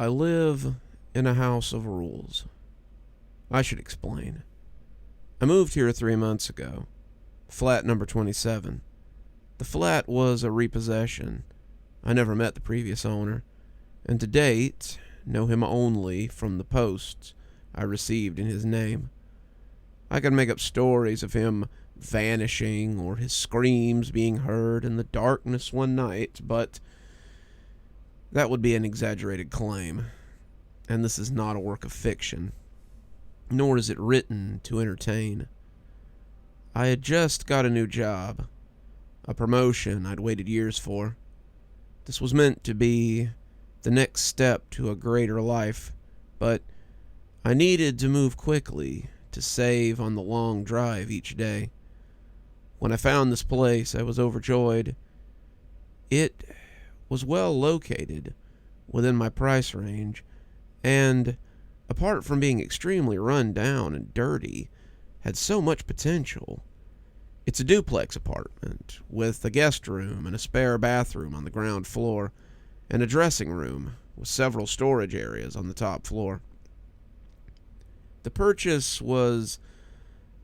I live in a house of rules. I should explain. I moved here 3 months ago. Flat number 27. The flat was a repossession. I never met the previous owner, and to date, know him only from the posts I received in his name. I could make up stories of him vanishing or his screams being heard in the darkness one night, but that would be an exaggerated claim, and this is not a work of fiction, nor is it written to entertain. I had just got a new job, a promotion I'd waited years for. This was meant to be the next step to a greater life, but I needed to move quickly to save on the long drive each day. When I found this place, I was overjoyed. It was well located within my price range, and apart from being extremely run down and dirty, had so much potential. It's a duplex apartment with a guest room and a spare bathroom on the ground floor, and a dressing room with several storage areas on the top floor. The purchase was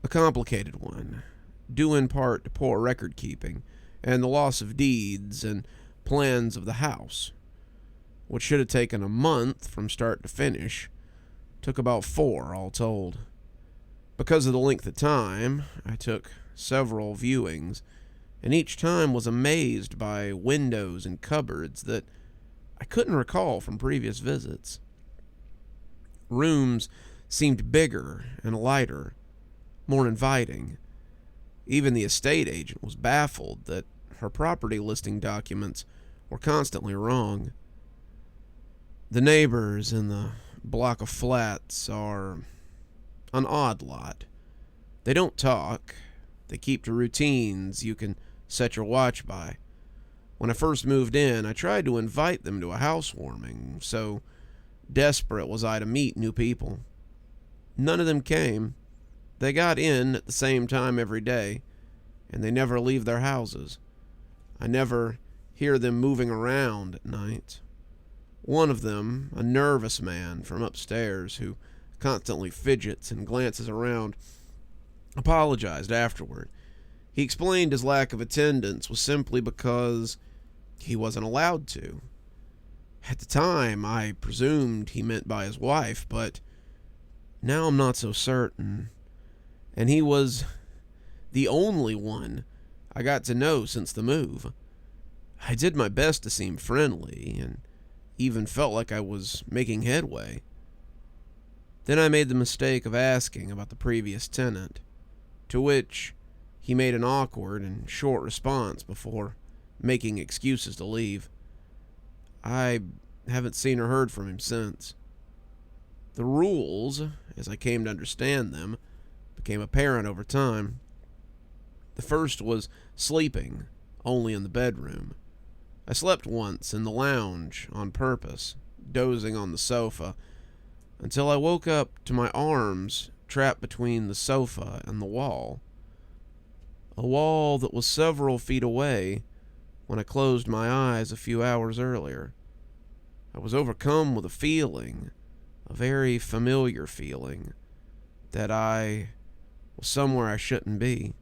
a complicated one, due in part to poor record keeping and the loss of deeds and plans of the house. What should have taken a month from start to finish took about 4 all told. Because of the length of time, I took several viewings, and each time was amazed by windows and cupboards that I couldn't recall from previous visits. Rooms seemed bigger and lighter, more inviting. Even the estate agent was baffled that her property listing documents were constantly wrong. The neighbors in the block of flats are an odd lot. They don't talk. They keep to routines you can set your watch by. When I first moved in, I tried to invite them to a housewarming, so desperate was I to meet new people. None of them came. They got in at the same time every day, and they never leave their houses. I never hear them moving around at night. One of them, a nervous man from upstairs who constantly fidgets and glances around, apologized afterward. He explained his lack of attendance was simply because he wasn't allowed to. At the time, I presumed he meant by his wife, but now I'm not so certain. And he was the only one I got to know since the move. I did my best to seem friendly, and even felt like I was making headway. Then I made the mistake of asking about the previous tenant, to which he made an awkward and short response before making excuses to leave. I haven't seen or heard from him since. The rules, as I came to understand them, became apparent over time. The first was sleeping only in the bedroom. I slept once in the lounge on purpose, dozing on the sofa, until I woke up to my arms trapped between the sofa and the wall. A wall that was several feet away when I closed my eyes a few hours earlier. I was overcome with a feeling, a very familiar feeling, that I was somewhere I shouldn't be.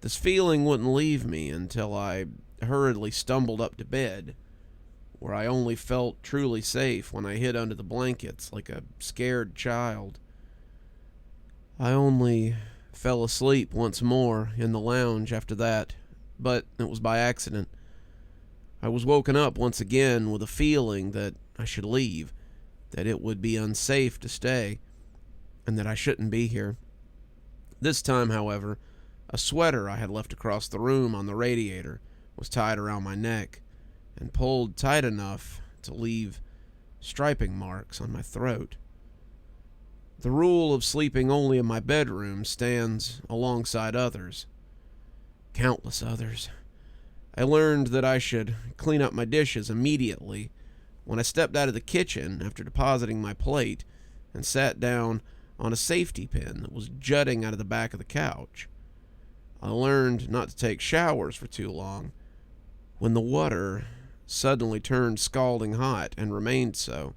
This feeling wouldn't leave me until I hurriedly stumbled up to bed, where I only felt truly safe when I hid under the blankets like a scared child. I only fell asleep once more in the lounge after that, but it was by accident. I was woken up once again with a feeling that I should leave, that it would be unsafe to stay, and that I shouldn't be here. This time, however, a sweater I had left across the room on the radiator was tied around my neck and pulled tight enough to leave striping marks on my throat. The rule of sleeping only in my bedroom stands alongside others. Countless others. I learned that I should clean up my dishes immediately when I stepped out of the kitchen after depositing my plate and sat down on a safety pin that was jutting out of the back of the couch. I learned not to take showers for too long when the water suddenly turned scalding hot and remained so,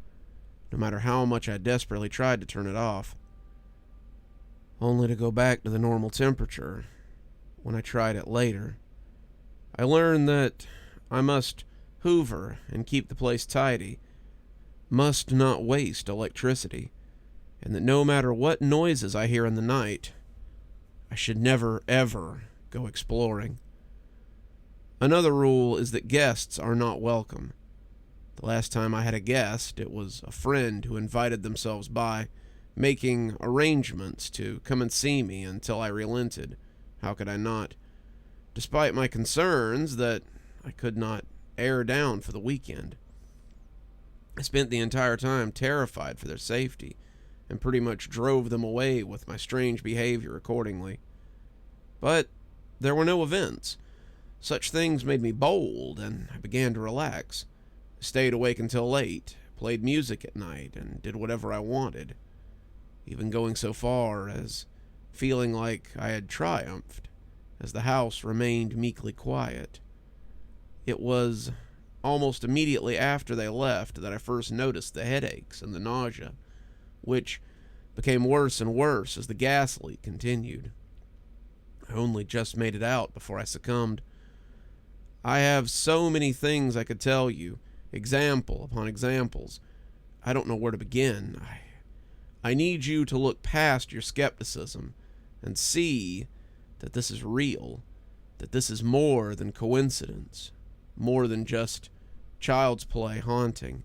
no matter how much I desperately tried to turn it off, only to go back to the normal temperature when I tried it later. I learned that I must hoover and keep the place tidy, must not waste electricity, and that no matter what noises I hear in the night, I should never, ever go exploring. Another rule is that guests are not welcome. The last time I had a guest, it was a friend who invited themselves by, making arrangements to come and see me until I relented. How could I not? Despite my concerns that I could not air down for the weekend. I spent the entire time terrified for their safety, and pretty much drove them away with my strange behavior accordingly. But there were no events. Such things made me bold, and I began to relax. I stayed awake until late, played music at night, and did whatever I wanted, even going so far as feeling like I had triumphed, as the house remained meekly quiet. It was almost immediately after they left that I first noticed the headaches and the nausea, which became worse and worse as the gas leak continued. I only just made it out before I succumbed. I have so many things I could tell you, example upon examples. I don't know where to begin. I need you to look past your skepticism and see that this is real, that this is more than coincidence, more than just child's play haunting.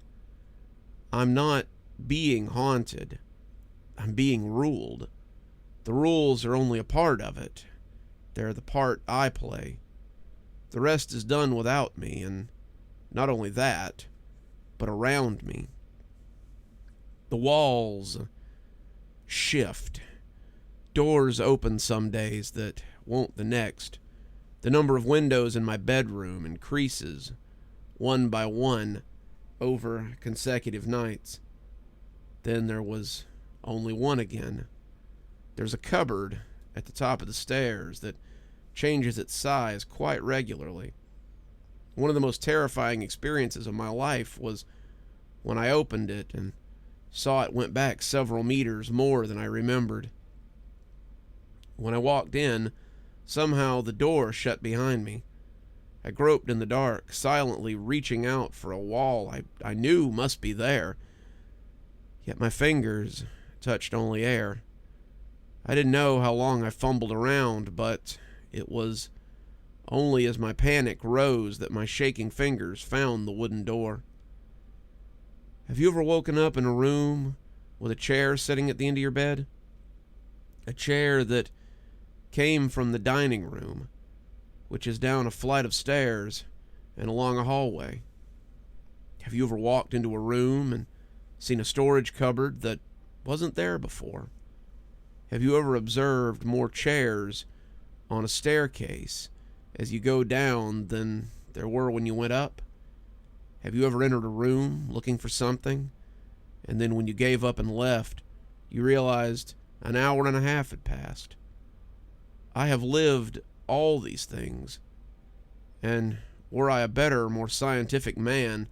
I'm not being haunted. I'm being ruled. The rules are only a part of it. They're the part I play. The rest is done without me, and not only that, but around me. The walls shift. Doors open some days that won't the next. The number of windows in my bedroom increases, one by one, over consecutive nights. Then there was only one again. There's a cupboard at the top of the stairs that changes its size quite regularly. One of the most terrifying experiences of my life was when I opened it and saw it went back several meters more than I remembered. When I walked in, somehow the door shut behind me. I groped in the dark, silently reaching out for a wall I knew must be there, yet my fingers touched only air. I didn't know how long I fumbled around, but it was only as my panic rose that my shaking fingers found the wooden door. Have you ever woken up in a room with a chair sitting at the end of your bed? A chair that came from the dining room, which is down a flight of stairs and along a hallway. Have you ever walked into a room and seen a storage cupboard that wasn't there before? Have you ever observed more chairs on a staircase as you go down than there were when you went up? Have you ever entered a room looking for something, and then when you gave up and left, you realized an hour and a half had passed? I have lived all these things, and were I a better, more scientific man,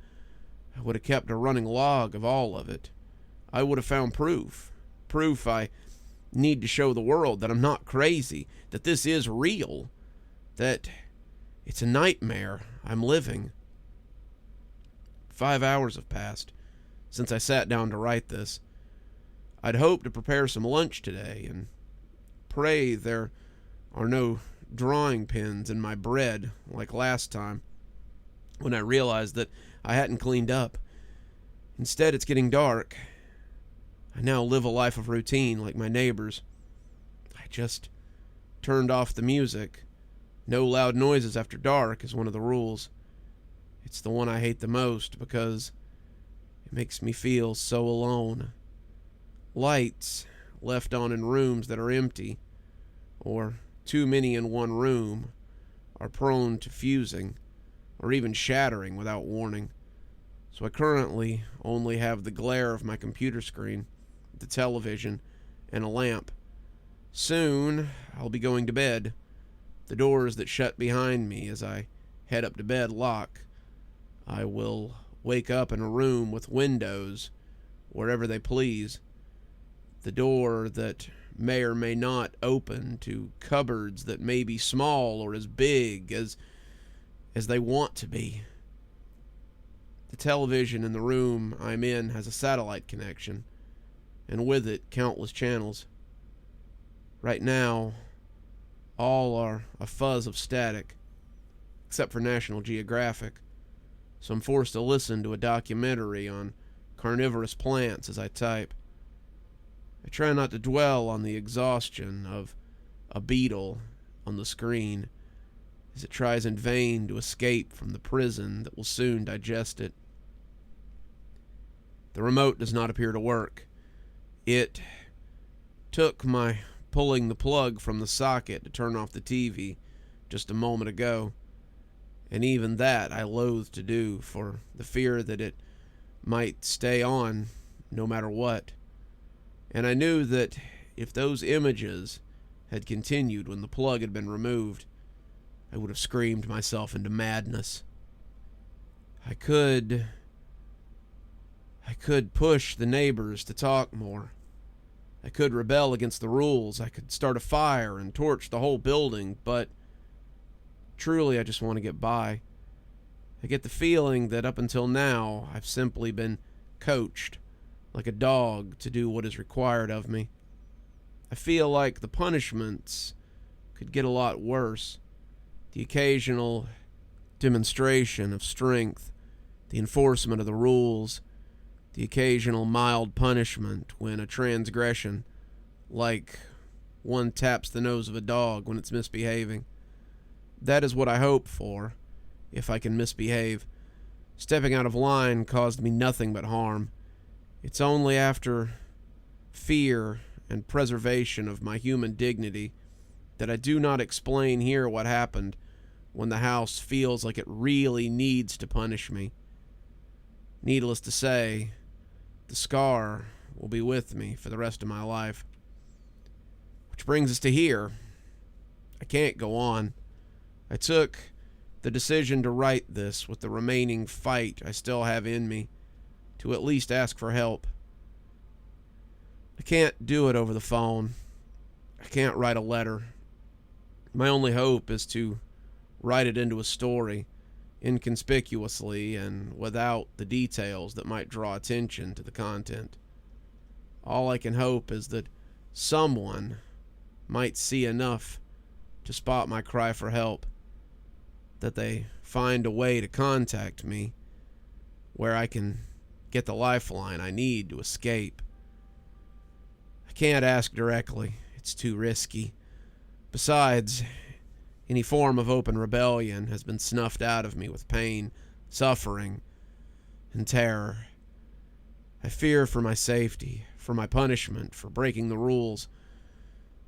I would have kept a running log of all of it. I would have found proof I need to show the world that I'm not crazy, that this is real, that it's a nightmare I'm living. 5 hours have passed since I sat down to write this. I'd hoped to prepare some lunch today and pray there are no drawing pins in my bread like last time when I realized that I hadn't cleaned up. Instead, it's getting dark. I now live a life of routine like my neighbors. I just turned off the music. No loud noises after dark is one of the rules. It's the one I hate the most because it makes me feel so alone. Lights left on in rooms that are empty, or too many in one room, are prone to fusing, or even shattering without warning. So I currently only have the glare of my computer screen, the television, and a lamp. Soon, I'll be going to bed. The doors that shut behind me as I head up to bed lock. I will wake up in a room with windows wherever they please. The door that may or may not open to cupboards that may be small or as big as they want to be. The television in the room I'm in has a satellite connection, and with it, countless channels. Right now, all are a fuzz of static, except for National Geographic, so I'm forced to listen to a documentary on carnivorous plants as I type. I try not to dwell on the exhaustion of a beetle on the screen as it tries in vain to escape from the prison that will soon digest it. The remote does not appear to work. It took my pulling the plug from the socket to turn off the TV just a moment ago, and even that I loathe to do for the fear that it might stay on no matter what. And I knew that if those images had continued when the plug had been removed, I would have screamed myself into madness. I could push the neighbors to talk more. I could rebel against the rules. I could start a fire and torch the whole building, but truly I just want to get by. I get the feeling that up until now I've simply been coached like a dog to do what is required of me. I feel like the punishments could get a lot worse. The occasional demonstration of strength, the enforcement of the rules, the occasional mild punishment when a transgression, like one taps the nose of a dog when it's misbehaving. That is what I hope for, if I can misbehave. Stepping out of line caused me nothing but harm. It's only after fear and preservation of my human dignity that I do not explain here what happened when the house feels like it really needs to punish me. Needless to say, the scar will be with me for the rest of my life. Which brings us to here. I can't go on. I took the decision to write this with the remaining fight I still have in me, to at least ask for help. I can't do it over the phone. I can't write a letter. My only hope is to write it into a story, inconspicuously and without the details that might draw attention to the content. All I can hope is that someone might see enough to spot my cry for help, that they find a way to contact me where I can get the lifeline I need to escape. I can't ask directly. It's too risky. Besides, any form of open rebellion has been snuffed out of me with pain, suffering, and terror. I fear for my safety, for my punishment, for breaking the rules.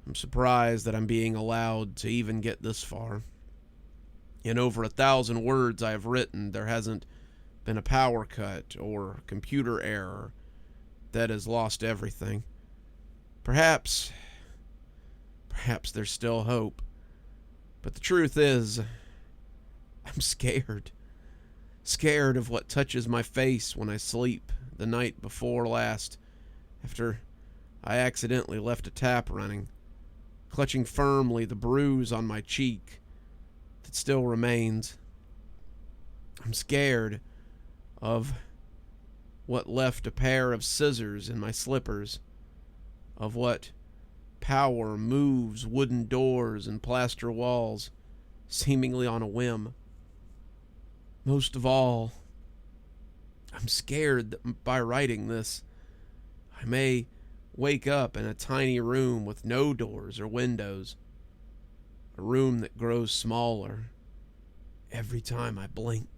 I'm surprised that I'm being allowed to even get this far. In over 1,000 words I have written, there hasn't been a power cut or computer error that has lost everything. Perhaps there's still hope. But the truth is, I'm scared. Scared of what touches my face when I sleep the night before last, after I accidentally left a tap running, clutching firmly the bruise on my cheek that still remains. I'm scared of what left a pair of scissors in my slippers, of what power moves wooden doors and plaster walls, seemingly on a whim. Most of all, I'm scared that by writing this, I may wake up in a tiny room with no doors or windows, a room that grows smaller every time I blink.